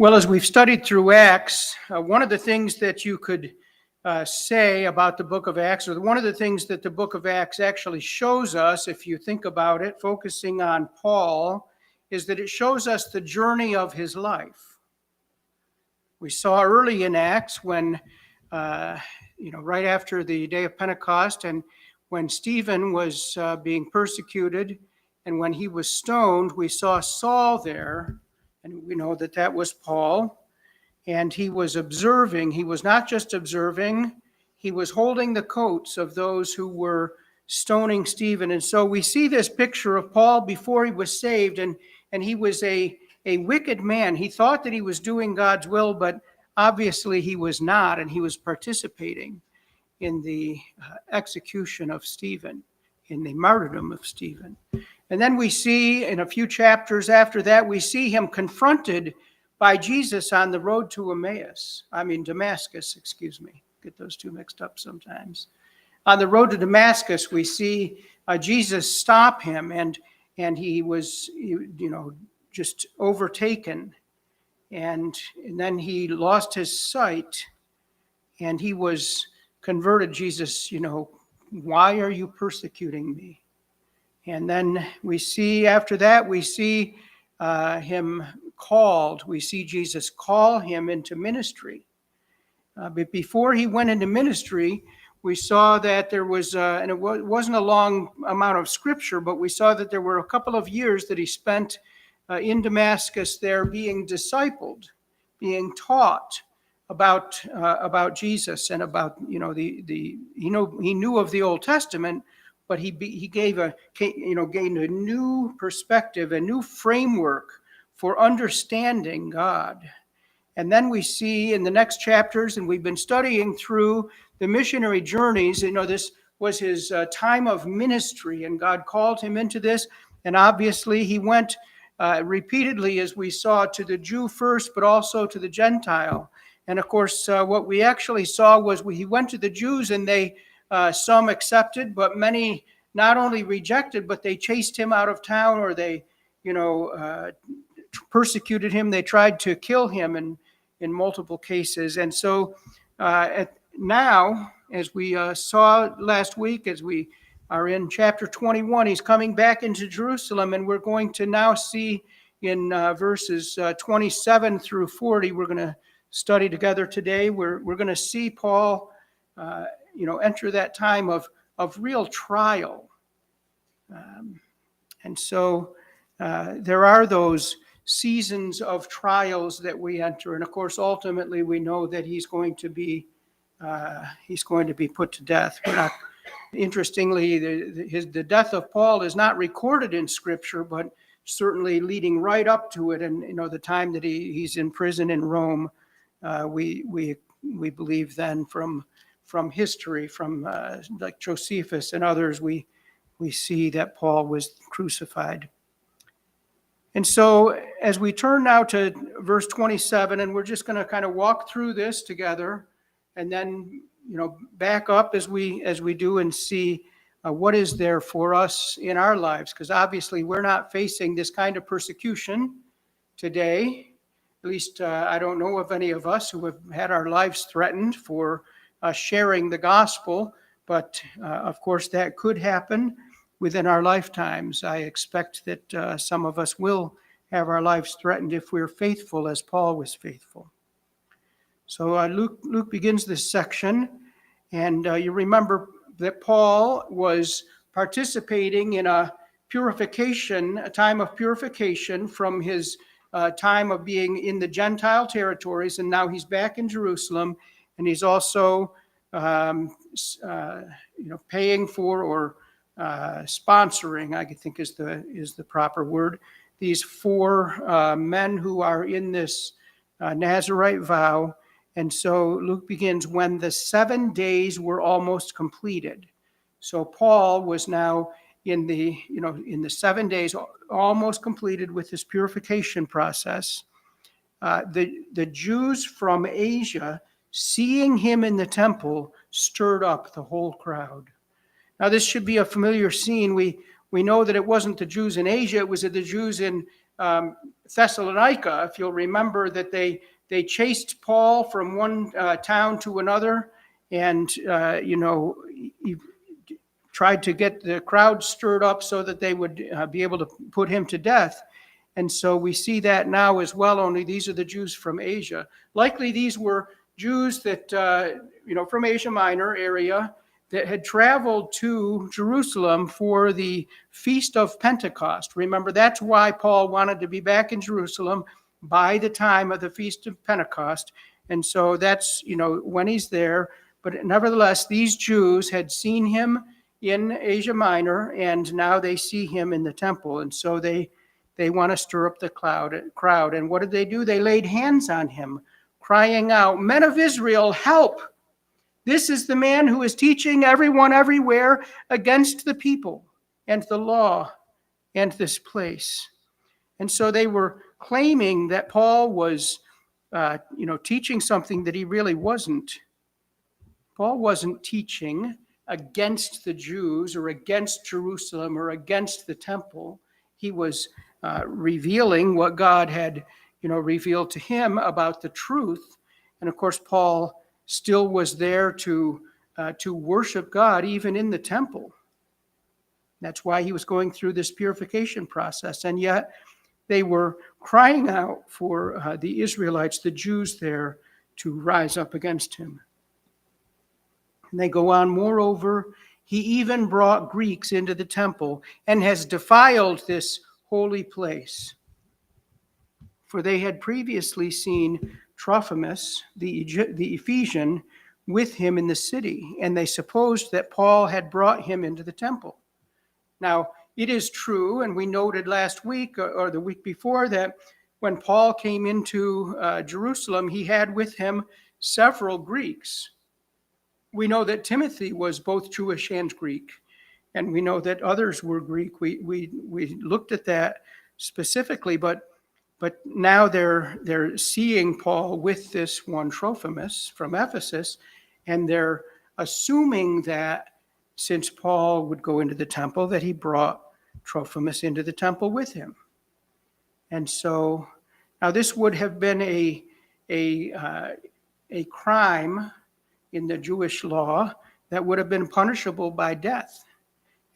Well, as we've studied through Acts, one of the things that you could say about the book of Acts, or one of the things that the book of Acts actually shows us, if you think about it, focusing on Paul, is that it shows us the journey of his life. We saw early in Acts when, right after the day of Pentecost, and when Stephen was being persecuted, and when he was stoned, we saw Saul there, and we know that that was Paul. And he was observing. He was not just observing, he was holding the coats of those who were stoning Stephen. And so we see this picture of Paul before he was saved, and he was a wicked man. He thought that he was doing God's will, but obviously he was not, and he was participating in the execution of Stephen, in the martyrdom of Stephen. And then we see in a few chapters after that, we see him confronted by Jesus on the road to Damascus, Get those two mixed up sometimes. On the road to Damascus, we see Jesus stop him, and he was, just overtaken. And then he lost his sight, and he was converted. Jesus, why are you persecuting me? And then we see after that, we see him called. We see Jesus call him into ministry. But before he went into ministry, we saw that there was, and it wasn't a long amount of scripture, but we saw that there were a couple of years that he spent in Damascus there being discipled, being taught about Jesus and about, he knew of the Old Testament, but he gained a new perspective, a new framework for understanding God. And then we see in the next chapters, and we've been studying through the missionary journeys, this was his time of ministry, and God called him into this. And obviously he went repeatedly, as we saw, to the Jew first, but also to the Gentile. And of course, what we actually saw was he went to the Jews, and they some accepted, but many not only rejected, but they chased him out of town, or they, persecuted him. They tried to kill him in multiple cases. And so now, as we saw last week, as we are in chapter 21, he's coming back into Jerusalem, and we're going to now see in verses 27 through 40, we're going to study together today. We're going to see Paul, enter that time of real trial. And so there are those seasons of trials that we enter, and of course, ultimately, we know that he's going to be put to death. Interestingly, the death of Paul is not recorded in Scripture, but certainly leading right up to it, and the time that he's in prison in Rome, we believe then from history, from like Josephus and others, we see that Paul was crucified. And so as we turn now to verse 27, and we're just going to kind of walk through this together, and then back up as we do and see what is there for us in our lives, because obviously we're not facing this kind of persecution today. At least I don't know of any of us who have had our lives threatened for sharing the gospel, but of course that could happen within our lifetimes. I expect that some of us will have our lives threatened if we're faithful as Paul was faithful. So Luke begins this section, and you remember that Paul was participating in a time of purification from his time of being in the Gentile territories, and now he's back in Jerusalem, and he's also paying for or sponsoring, I think is the proper word, these 4 men who are in this Nazirite vow. And so Luke begins, when the 7 days were almost completed. So Paul was now in the 7 days almost completed with this purification process. The Jews from Asia, seeing him in the temple, stirred up the whole crowd. Now, this should be a familiar scene. We know that it wasn't the Jews in Asia, it was the Jews in Thessalonica, if you'll remember that they chased Paul from one town to another, and he tried to get the crowd stirred up so that they would be able to put him to death. And so we see that now as well, only these are the Jews from Asia. Likely these were Jews that, from Asia Minor area, that had traveled to Jerusalem for the Feast of Pentecost. Remember, that's why Paul wanted to be back in Jerusalem by the time of the Feast of Pentecost. And so that's, when he's there. But nevertheless, these Jews had seen him in Asia Minor, and now they see him in the temple. And so they want to stir up the crowd. And what did they do? They laid hands on him, crying out, "Men of Israel, help! This is the man who is teaching everyone everywhere against the people and the law and this place." And so they were claiming that Paul was, teaching something that he really wasn't. Paul wasn't teaching against the Jews or against Jerusalem or against the temple. He was revealing what God had, revealed to him about the truth. And of course, Paul still was there to worship God even in the temple. That's why he was going through this purification process. And yet they were crying out for the Israelites, the Jews there, to rise up against him. And they go on, "Moreover, he even brought Greeks into the temple and has defiled this holy place." For they had previously seen Trophimus, the Ephesian, with him in the city, and they supposed that Paul had brought him into the temple. Now, it is true, and we noted last week or the week before, that when Paul came into Jerusalem, he had with him several Greeks. We know that Timothy was both Jewish and Greek, and we know that others were Greek. We looked at that specifically, but now they're seeing Paul with this one Trophimus from Ephesus, and they're assuming that since Paul would go into the temple, that he brought Trophimus into the temple with him. And so now this would have been a crime in the Jewish law that would have been punishable by death.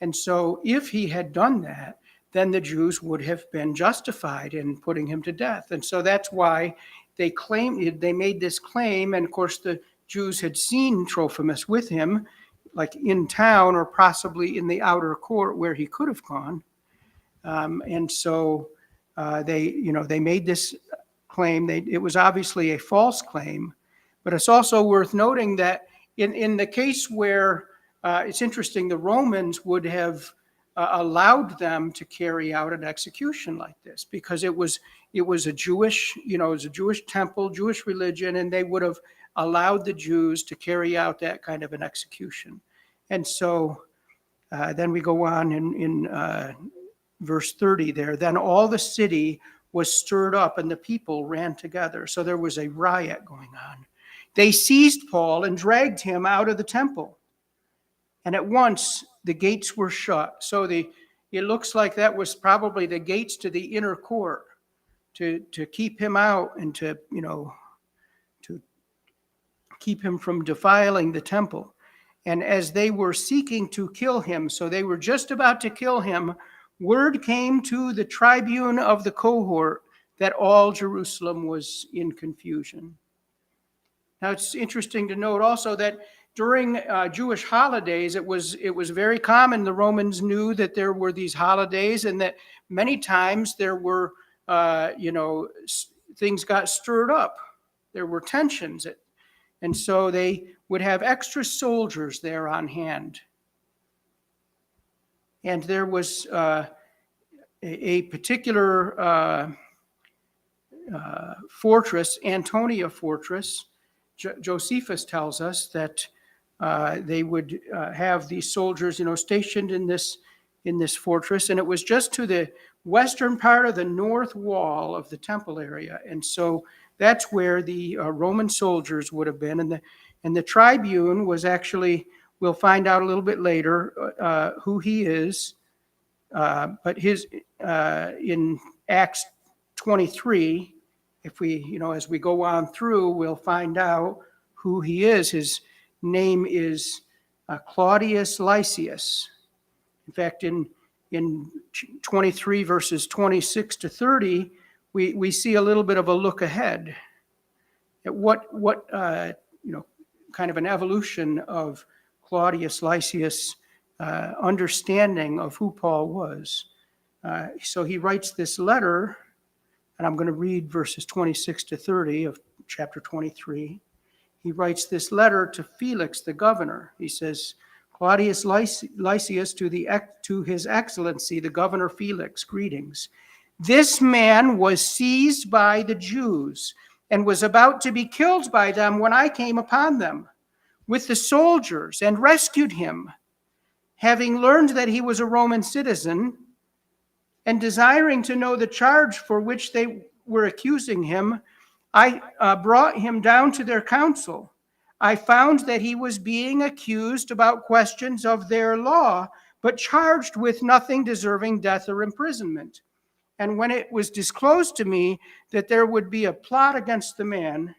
And so if he had done that, then the Jews would have been justified in putting him to death. And so that's why they made this claim. And of course, the Jews had seen Trophimus with him, like in town or possibly in the outer court where he could have gone. And so they made this claim. It was obviously a false claim, but it's also worth noting that in the case where it's interesting, the Romans would have allowed them to carry out an execution like this because it was a Jewish, it was a Jewish temple, Jewish religion, and they would have allowed the Jews to carry out that kind of an execution. And so then we go on in verse 30 there. "Then all the city was stirred up and the people ran together." So there was a riot going on. "They seized Paul and dragged him out of the temple. And at once the gates were shut." So it looks like that was probably the gates to the inner court to keep him out and to keep him from defiling the temple. "And as they were seeking to kill him," so they were just about to kill him, "word came to the tribune of the cohort that all Jerusalem was in confusion." Now it's interesting to note also that during Jewish holidays, it was very common. The Romans knew that there were these holidays, and that many times there were, things got stirred up. There were tensions, and so they would have extra soldiers there on hand. And there was a particular fortress, Antonia Fortress. Josephus tells us that they would have these soldiers, stationed in this fortress, and it was just to the western part of the north wall of the temple area, and so that's where the Roman soldiers would have been, and the tribune was actually, we'll find out a little bit later who he is, but his in Acts 23, if we, as we go on through, we'll find out who he is. His name is Claudius Lysias. In fact, in 23 verses 26 to 30, we see a little bit of a look ahead at what kind of an evolution of Claudius Lysias' understanding of who Paul was. So he writes this letter, and I'm going to read verses 26 to 30 of chapter 23. He writes this letter to Felix, the governor. He says, Claudius Lysias to his excellency, the governor Felix, greetings. This man was seized by the Jews and was about to be killed by them when I came upon them with the soldiers and rescued him, having learned that he was a Roman citizen, and desiring to know the charge for which they were accusing him, I brought him down to their council. I found that he was being accused about questions of their law, but charged with nothing deserving death or imprisonment. And when it was disclosed to me that there would be a plot against the man,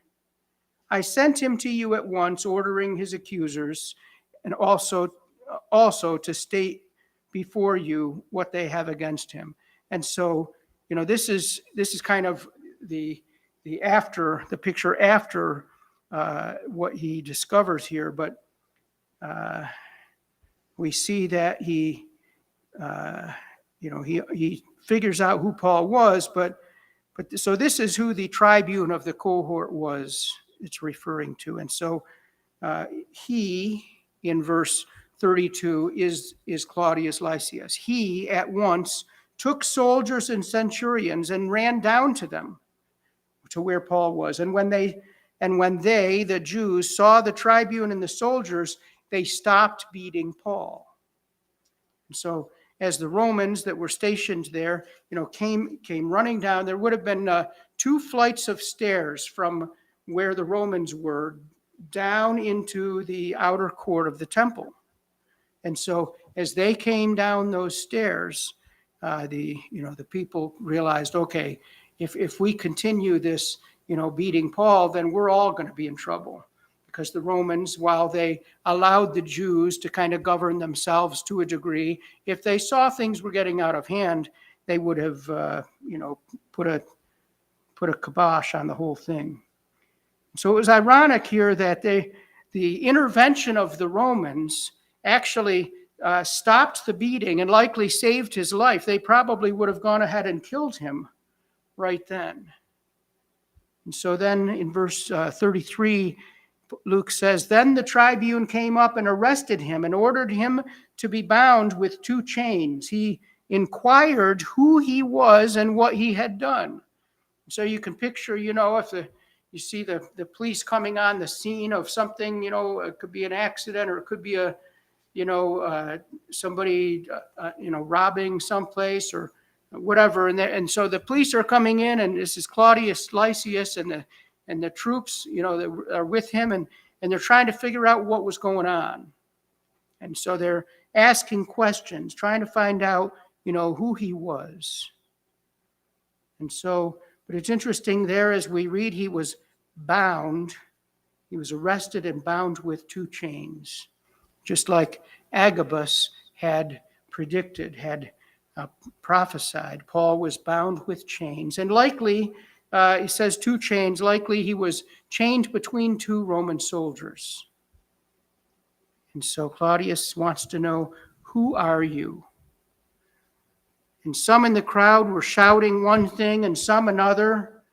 I sent him to you at once, ordering his accusers and also to state before you what they have against him. And so, this is kind of the picture after what he discovers here. But we see that he figures out who Paul was. But so this is who the tribune of the cohort was. It's referring to, and so he in verse 32 is Claudius Lysias. He at once took soldiers and centurions and ran down to them, to where Paul was. And when they, the Jews, saw the tribune and the soldiers, they stopped beating Paul. And so as the Romans that were stationed there, came running down, there would have been 2 flights of stairs from where the Romans were down into the outer court of the temple. And so as they came down those stairs, the people realized, okay, if we continue this, beating Paul, then we're all going to be in trouble. Because the Romans, while they allowed the Jews to kind of govern themselves to a degree, if they saw things were getting out of hand, they would have, put a kibosh on the whole thing. So it was ironic here that the intervention of the Romans actually stopped the beating and likely saved his life. They probably would have gone ahead and killed him right then. And so then in verse 33, Luke says, Then the tribune came up and arrested him and ordered him to be bound with 2 chains. He inquired who he was and what he had done. So you can picture, if you see the police coming on the scene of something, it could be an accident, or it could be somebody, robbing someplace or whatever. And so the police are coming in, and this is Claudius Lysias and the troops, that are with him, and they're trying to figure out what was going on. And so they're asking questions, trying to find out, who he was. And so, but it's interesting there as we read, he was bound. He was arrested and bound with 2 chains, just like Agabus had predicted, had prophesied. Paul was bound with chains, and likely, he says 2 chains, likely he was chained between 2 Roman soldiers. And so Claudius wants to know, who are you? And some in the crowd were shouting one thing and some another,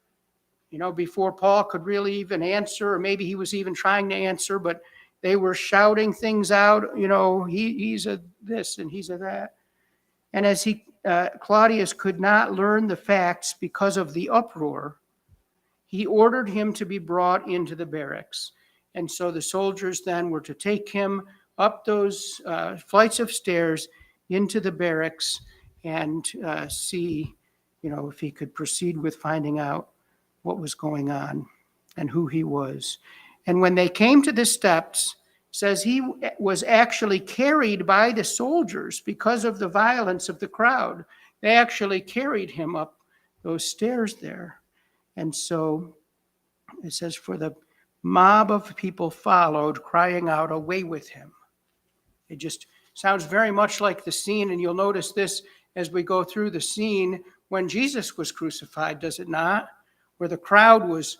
before Paul could really even answer, or maybe he was even trying to answer, but they were shouting things out, he's a this and he's a that. And as Claudius could not learn the facts because of the uproar, he ordered him to be brought into the barracks. And so the soldiers then were to take him up those flights of stairs into the barracks and see, if he could proceed with finding out what was going on and who he was. And when they came to the steps, says he was actually carried by the soldiers because of the violence of the crowd. They actually carried him up those stairs there. And so it says, for the mob of people followed, crying out, "Away with him." It just sounds very much like the scene, and you'll notice this as we go through the scene when Jesus was crucified, does it not? Where the crowd was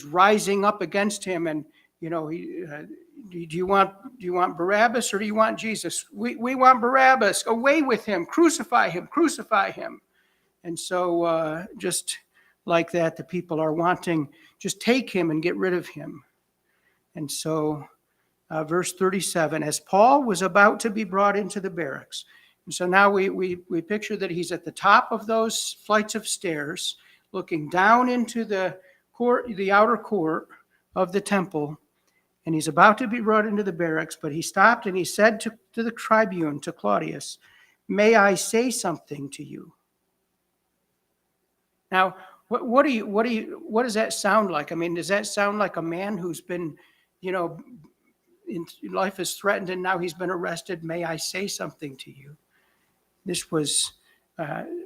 rising up against him, and do you want Barabbas or do you want Jesus? We want Barabbas. Away with him. Crucify him. Crucify him. And so just like that, the people are wanting, just take him and get rid of him. And so verse 37, as Paul was about to be brought into the barracks. And so now we picture that he's at the top of those flights of stairs, looking down into the court, the outer court of the temple, and he's about to be brought into the barracks, but he stopped and he said to the tribune, to Claudius, "May I say something to you?" Now, what does that sound like? I mean, does that sound like a man who's been, life is threatened and now he's been arrested? May I say something to you? This was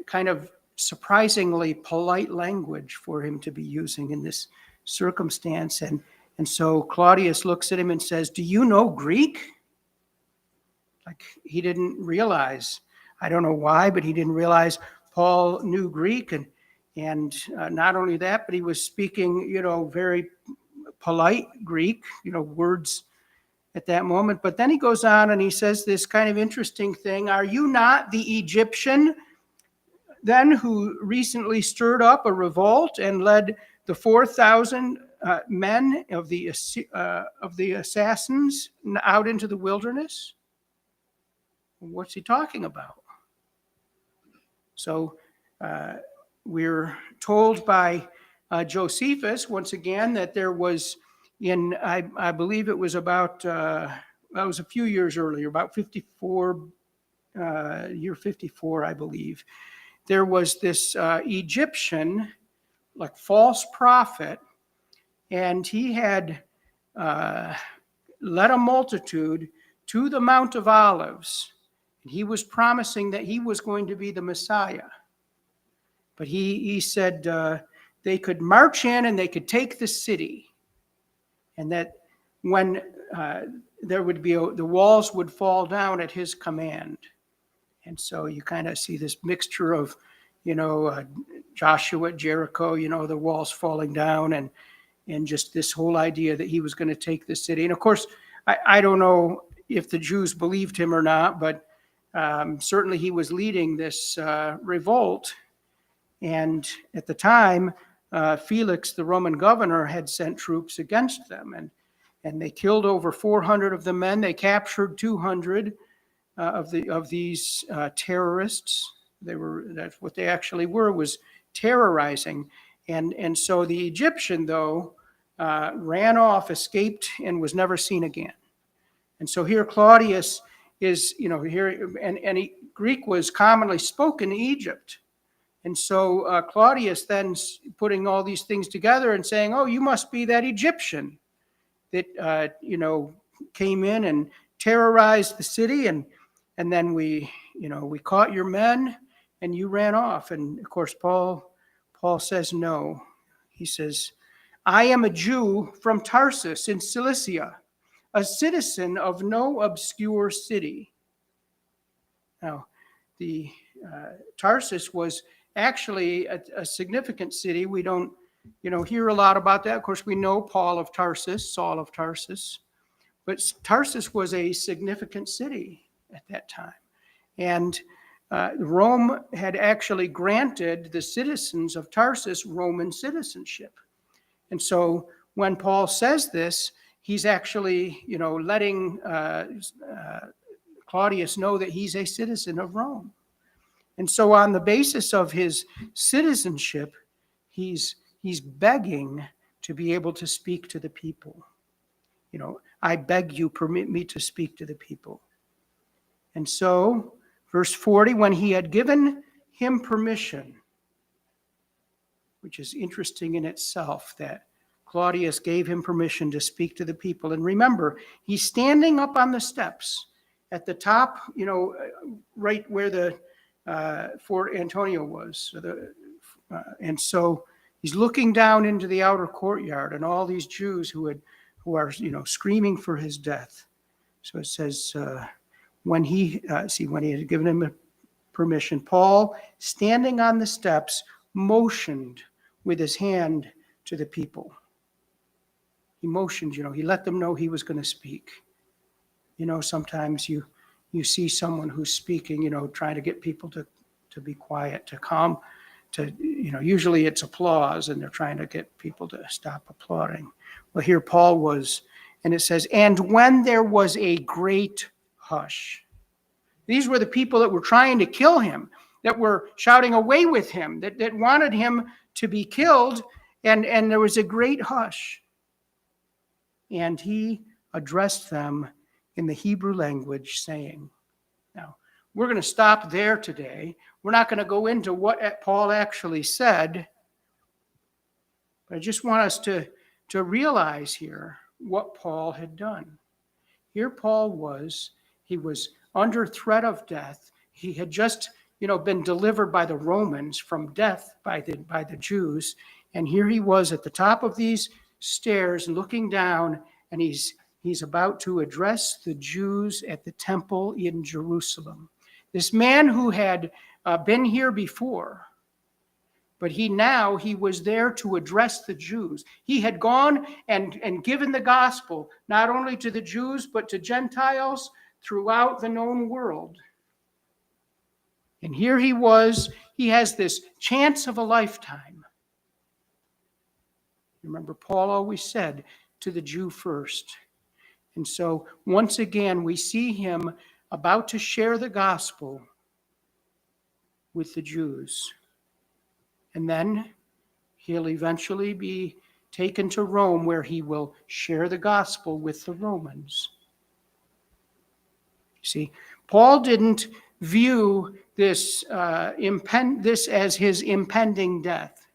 kind of surprisingly polite language for him to be using in this circumstance. And so Claudius looks at him and says, "Do you know Greek?" Like he didn't realize, I don't know why, but he didn't realize Paul knew Greek. And not only that, but he was speaking, very polite Greek, words at that moment. But then he goes on and he says this kind of interesting thing. "Are you not the Egyptian then who recently stirred up a revolt and led the 4,000 men of the assassins out into the wilderness?" What's he talking about? So we're told by Josephus, once again, that there was I believe it was about, that was a few years earlier, about 54, year 54, I believe. There was this Egyptian, like false prophet, and he had led a multitude to the Mount of Olives. And he was promising that he was going to be the Messiah. But he said they could march in and they could take the city. And that when there would be, the walls would fall down at his command. And so you kind of see this mixture of, Joshua, Jericho, the walls falling down, and just this whole idea that he was going to take the city. And of course, I don't know if the Jews believed him or not, but certainly he was leading this revolt. And at the time, Felix, the Roman governor, had sent troops against them, and they killed over 400 of the men. They captured 200 of these terrorists. That's what they actually were, was terrorizing. And so the Egyptian, though, ran off, escaped, and was never seen again. And so here Claudius is, here, and Greek was commonly spoken in Egypt. And so Claudius then putting all these things together and saying, "Oh, you must be that Egyptian that, came in and terrorized the city, and then we caught your men and you ran off." And of course, Paul says no. He says, "I am a Jew from Tarsus in Cilicia, a citizen of no obscure city." Now, the Tarsus was actually a significant city. We don't, hear a lot about that. Of course, we know Saul of Tarsus, but Tarsus was a significant city at that time. And Rome had actually granted the citizens of Tarsus Roman citizenship. And so when Paul says this, he's actually, letting Claudius know that he's a citizen of Rome. And so on the basis of his citizenship, he's begging to be able to speak to the people. "I beg you, permit me to speak to the people." And so, verse 40, when he had given him permission, which is interesting in itself that Claudius gave him permission to speak to the people. And remember, he's standing up on the steps at the top, right where the Fort Antonia was, And so he's looking down into the outer courtyard and all these Jews who are screaming for his death. So it says, when he had given him permission, Paul, standing on the steps, motioned with his hand to the people. He motioned, he let them know he was going to speak. Sometimes you see someone who's speaking, trying to get people to be quiet, to calm, usually it's applause, and they're trying to get people to stop applauding. Well, here Paul was, and it says, and when there was a great hush. These were the people that were trying to kill him, that were shouting away with him, that wanted him to be killed, and there was a great hush. And he addressed them in the Hebrew language, saying, now, we're going to stop there today. We're not going to go into what Paul actually said, but I just want us to realize here what Paul had done. Here Paul was under threat of death. He had just, been delivered by the Romans from death by the Jews, and here he was at the top of these stairs looking down, and he's about to address the Jews at the temple in Jerusalem. This man who had been here before, but he was there to address the Jews. He had gone and given the gospel, not only to the Jews, but to Gentiles throughout the known world. And here he has this chance of a lifetime. Remember, Paul always said, to the Jew first. And so, once again, we see him about to share the gospel with the Jews. And then he'll eventually be taken to Rome, where he will share the gospel with the Romans. You see, Paul didn't view this as his impending death.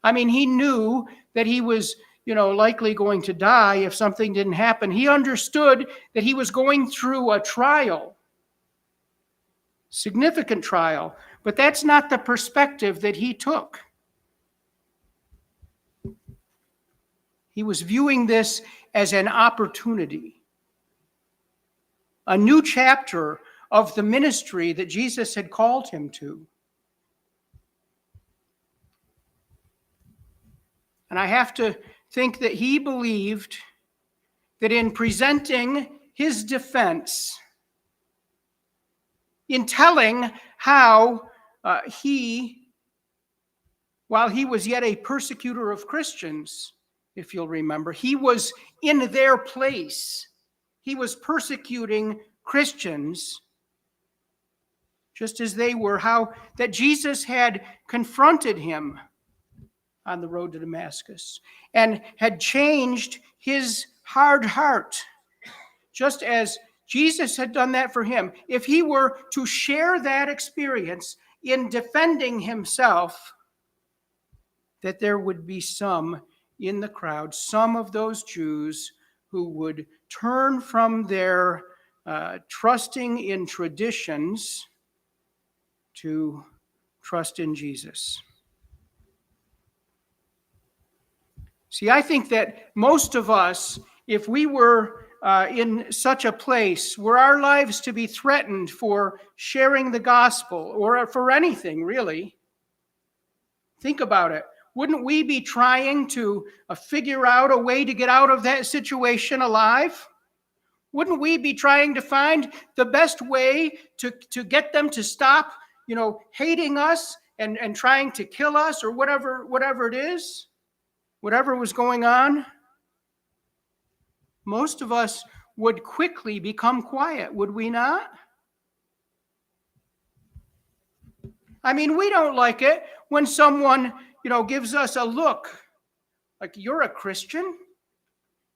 I mean, he knew that he was, likely going to die if something didn't happen. He understood that he was going through a trial, significant trial, but that's not the perspective that he took. He was viewing this as an opportunity, a new chapter of the ministry that Jesus had called him to. And I have to think that he believed that in presenting his defense, in telling how while he was yet a persecutor of Christians, if you'll remember, he was in their place. He was persecuting Christians just as they were, how that Jesus had confronted him on the road to Damascus and had changed his hard heart, just as Jesus had done that for him. If he were to share that experience in defending himself, that there would be some in the crowd, some of those Jews who would turn from their trusting in traditions to trust in Jesus. See, I think that most of us, if we were in such a place were our lives to be threatened for sharing the gospel or for anything, really, think about it. Wouldn't we be trying to figure out a way to get out of that situation alive? Wouldn't we be trying to find the best way to get them to stop, hating us and trying to kill us or whatever it is, whatever was going on? Most of us would quickly become quiet, would we not? I mean, we don't like it when someone, gives us a look like, you're a Christian?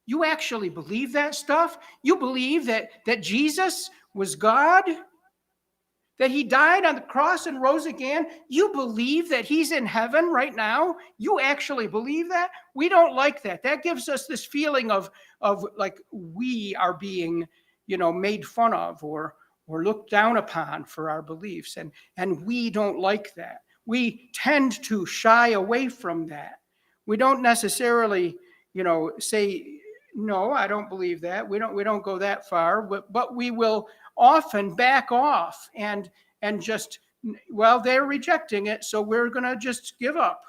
You actually believe that stuff? You believe that Jesus was God? That he died on the cross and rose again? You believe that he's in heaven right now? You actually believe that? We don't like that. That gives us this feeling of like we are being, made fun of or looked down upon for our beliefs. And we don't like that. we tend to shy away from that. We don't necessarily, say, no, I don't believe that. We don't go that far, but we will often back off and just, well, they're rejecting it, so we're going to just give up.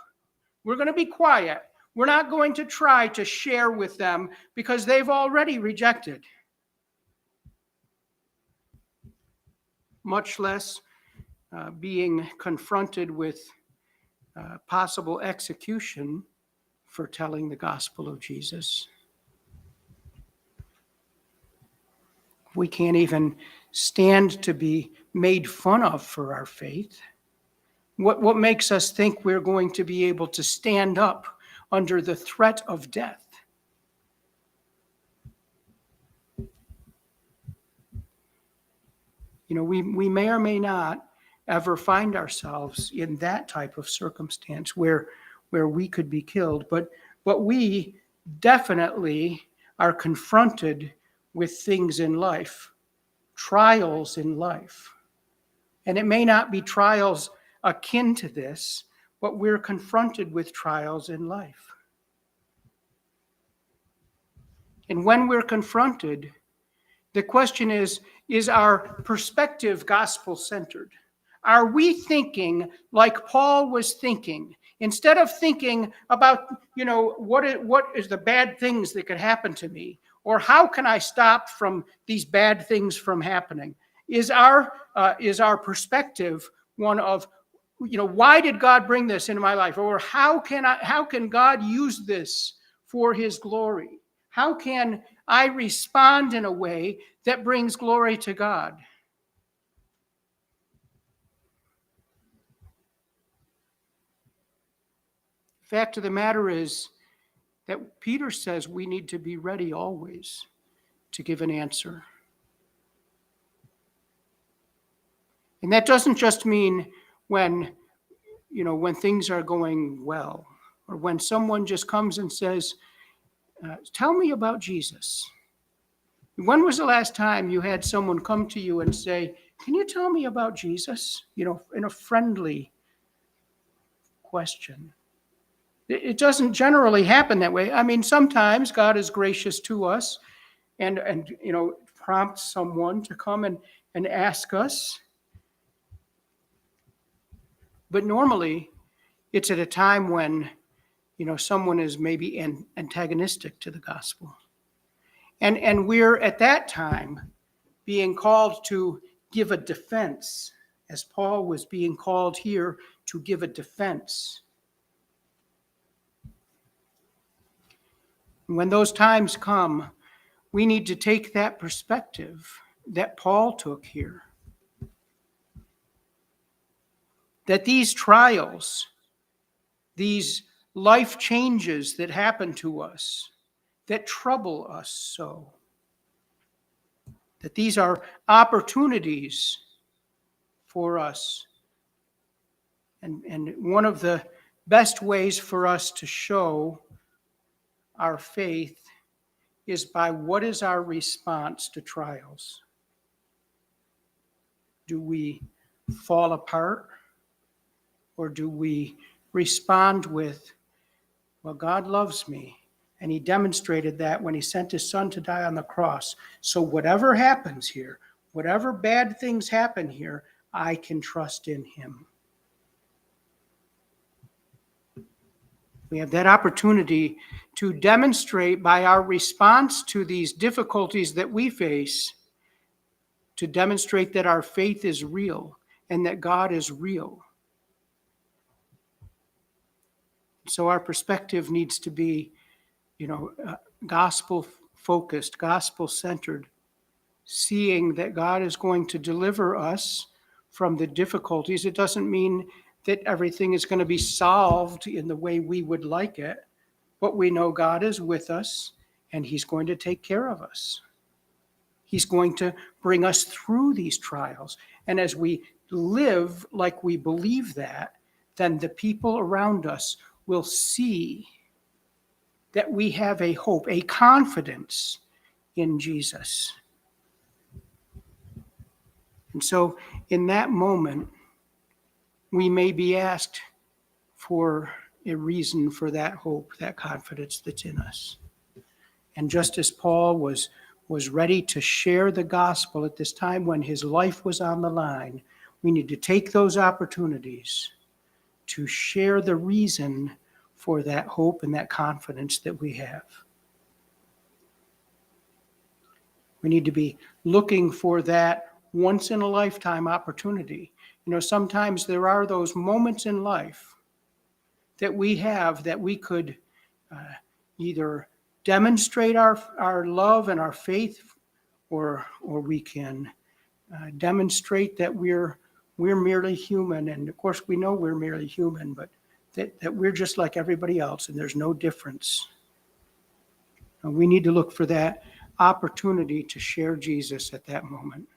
We're going to be quiet. We're not going to try to share with them because they've already rejected. Much less being confronted with possible execution for telling the gospel of Jesus. We can't even stand to be made fun of for our faith. What makes us think we're going to be able to stand up under the threat of death? We may or may not ever find ourselves in that type of circumstance where we could be killed, but we definitely are confronted with things in life, trials in life. And it may not be trials akin to this, but we're confronted with trials in life. And when we're confronted, the question is our perspective gospel-centered? Are we thinking like Paul was thinking? Instead of thinking about, what is the bad things that could happen to me? Or how can I stop from these bad things from happening? Is our perspective one of, why did God bring this into my life? Or how can God use this for his glory? How can I respond in a way that brings glory to God? The fact of the matter is that Peter says we need to be ready always to give an answer. And that doesn't just mean when things are going well, or when someone just comes and says, tell me about Jesus. When was the last time you had someone come to you and say, can you tell me about Jesus? In a friendly question. It doesn't generally happen that way. I mean, sometimes God is gracious to us and prompts someone to come and ask us. But normally, it's at a time when, someone is maybe antagonistic to the gospel. And we're at that time being called to give a defense, as Paul was being called here to give a defense. When those times come, we need to take that perspective that Paul took here. That these trials, these life changes that happen to us, that trouble us so, that these are opportunities for us. And one of the best ways for us to show our faith is by what is our response to trials? Do we fall apart? Or do we respond with, well, God loves me, and he demonstrated that when he sent his son to die on the cross. So whatever happens here, whatever bad things happen here, I can trust in him. We have that opportunity to demonstrate by our response to these difficulties that we face, to demonstrate that our faith is real and that God is real. So our perspective needs to be, gospel-focused, gospel-centered, seeing that God is going to deliver us from the difficulties. It doesn't mean that everything is going to be solved in the way we would like it, but we know God is with us and he's going to take care of us. He's going to bring us through these trials. And as we live like we believe that, then the people around us will see that we have a hope, a confidence in Jesus. And so in that moment, we may be asked for a reason for that hope, that confidence that's in us. And just as Paul was ready to share the gospel at this time when his life was on the line, we need to take those opportunities to share the reason for that hope and that confidence that we have. We need to be looking for that once in a lifetime opportunity. You know, sometimes there are those moments in life that we have that we could either demonstrate our love and our faith, or we can demonstrate that we're merely human. And of course, we know we're merely human, but that we're just like everybody else and there's no difference. And we need to look for that opportunity to share Jesus at that moment.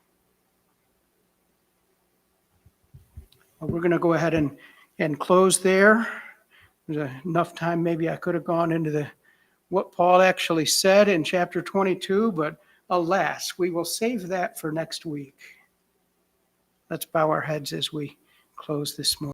Well, we're going to go ahead and close there. There's enough time, maybe I could have gone into what Paul actually said in chapter 22, but alas, we will save that for next week. Let's bow our heads as we close this morning.